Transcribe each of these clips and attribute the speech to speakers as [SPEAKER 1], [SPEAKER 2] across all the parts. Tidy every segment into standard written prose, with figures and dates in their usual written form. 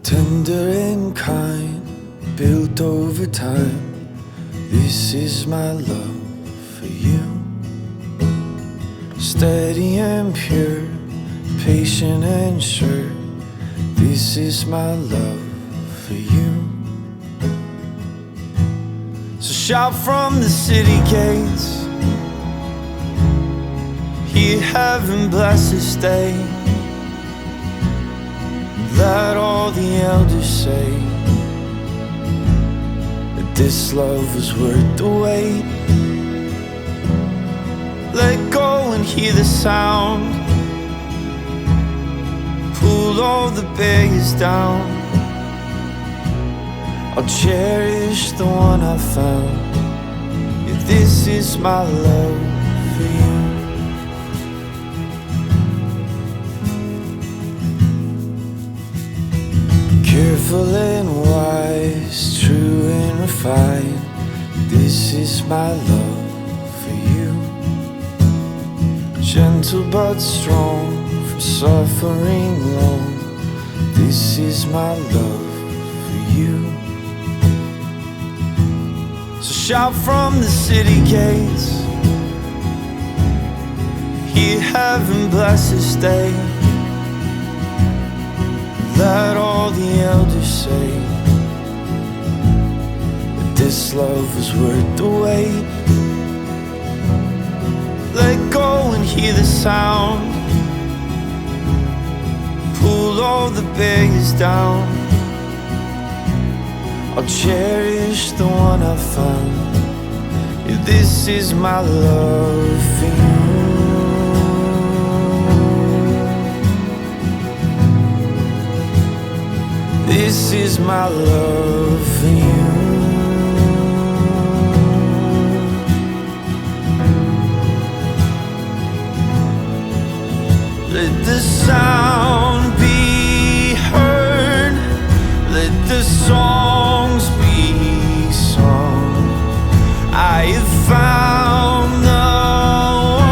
[SPEAKER 1] Tender and kind, built over time. This is my love for you. Steady and pure, patient and sure. This is my love for you. So shout from the city gates, hear heaven bless this day. Let all the elders say that this love was worth the wait. Let go and hear the sound, pull all the barriers down. I'll cherish the one I found. Yeah, this is my love for you. Careful and wise, true and refined. This is my love for you. Gentle but strong, from suffering long. This is my love for you. So shout from the city gates, hear heaven bless this day. Let all the elders say that this love was worth the wait. Let go and hear the sound, pull all the barriers down. I'll cherish the one I found. Yeah, this is my love for you. This is my love for you. Let the sound be heard, let the songs be sung. I have found the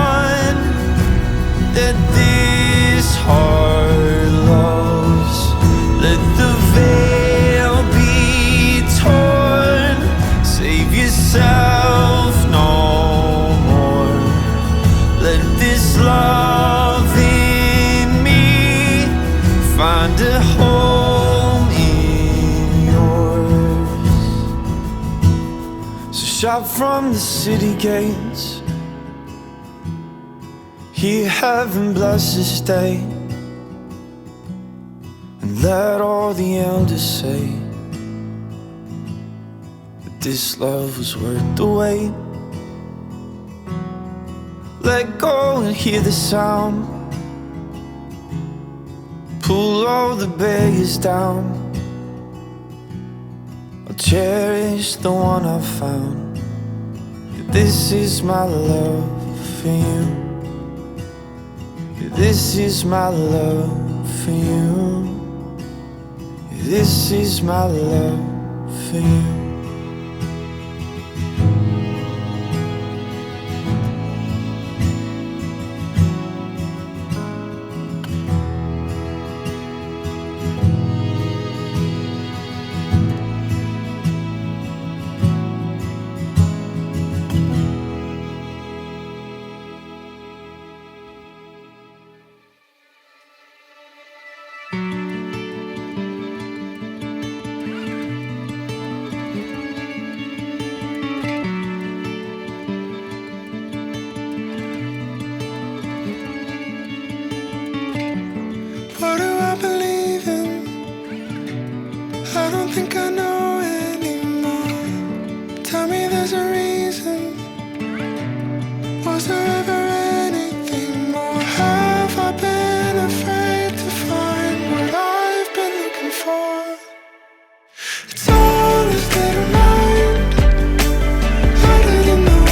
[SPEAKER 1] one that this heart loves. Let the veil be torn, save yourself no more. Let this love in me find a home in yours. So shout from the city gates, hear heaven bless this day. Let all the elders say that this love was worth the wait. Let go and hear the sound, pull all the barriers down. I'll cherish the one I found. Yeah, this is my love for you. Yeah, this is my love for you. This is my love for you.
[SPEAKER 2] What do I believe in? I don't think I know anymore. Tell me there's a reason. Was there ever anything more? Have I been afraid to find what I've been looking for? It's all a state of mind. How did it know?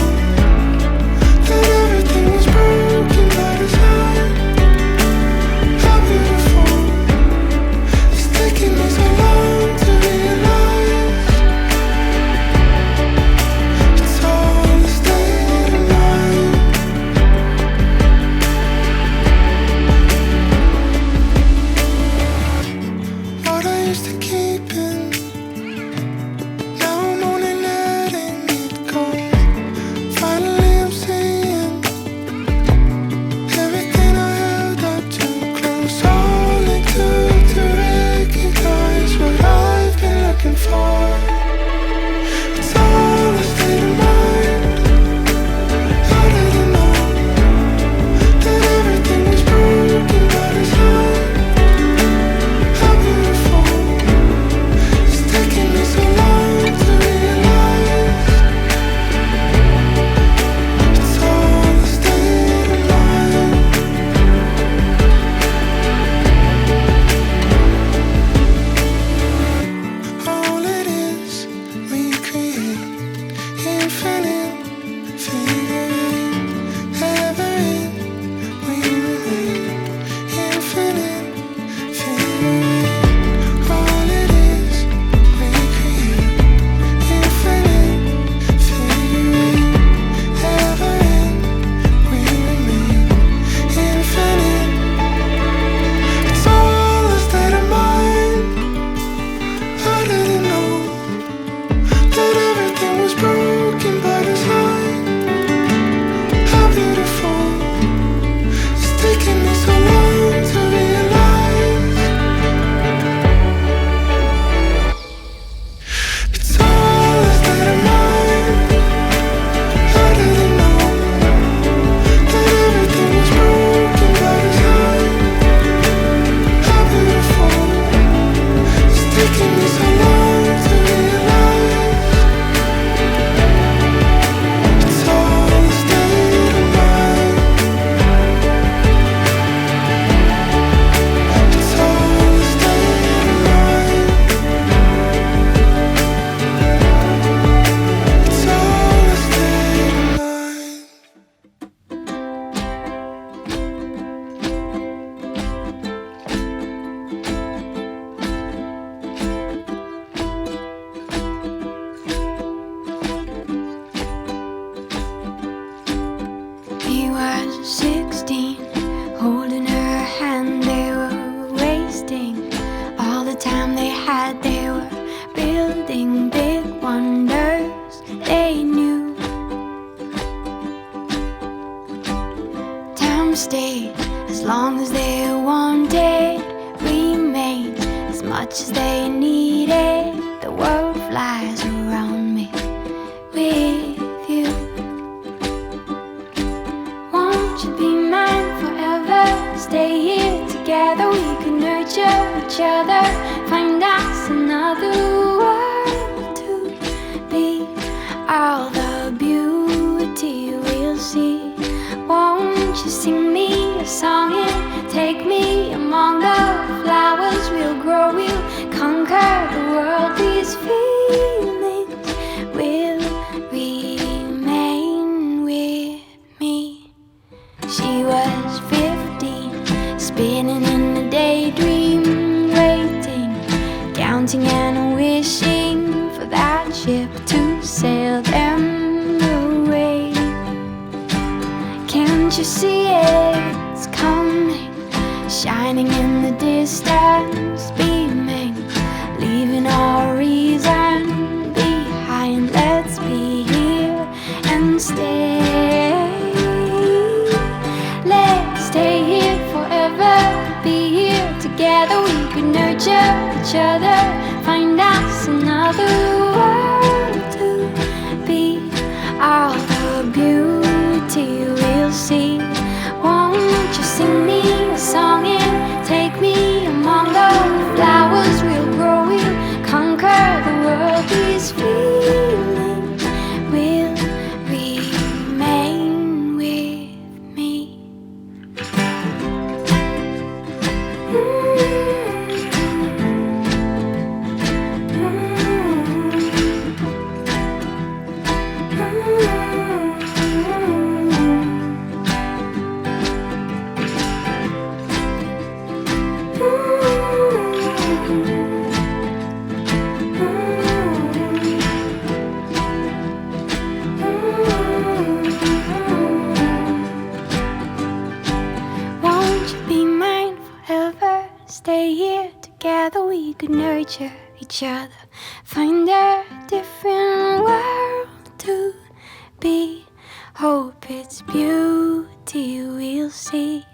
[SPEAKER 3] 16, holding her hand, they were wasting all the time they had. They were building big wonders they knew. Time stayed as long as they wanted, remained as much as they needed. The world flies around me with you. Won't you be mine forever? Stay here together, we can nurture each other. Find us another world to be. All the beauty we'll see. Won't you sing me a song and take me among the flowers? We'll grow, we'll conquer the world. These feelings will remain with me. She was 15, spinning in a daydream, waiting, counting and wishing for that ship to sail them away. Can't you see it's coming, shining in the distance, beaming, leaving our reason behind. Let's be here and stay. Let's stay here forever, be here together. We could nurture each other, find us another world to be. All the beauty we'll see. Won't you sing me a song and take me among the flowers? We'll grow, we'll conquer the world. These feelings will remain with me. Won't you be mine forever? Stay here together, we could nurture each other, find a different world to be. Hope it's beauty we'll see.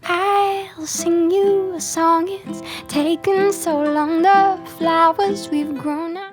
[SPEAKER 3] I'll sing you a song, it's taken so long. The flowers we've grown up.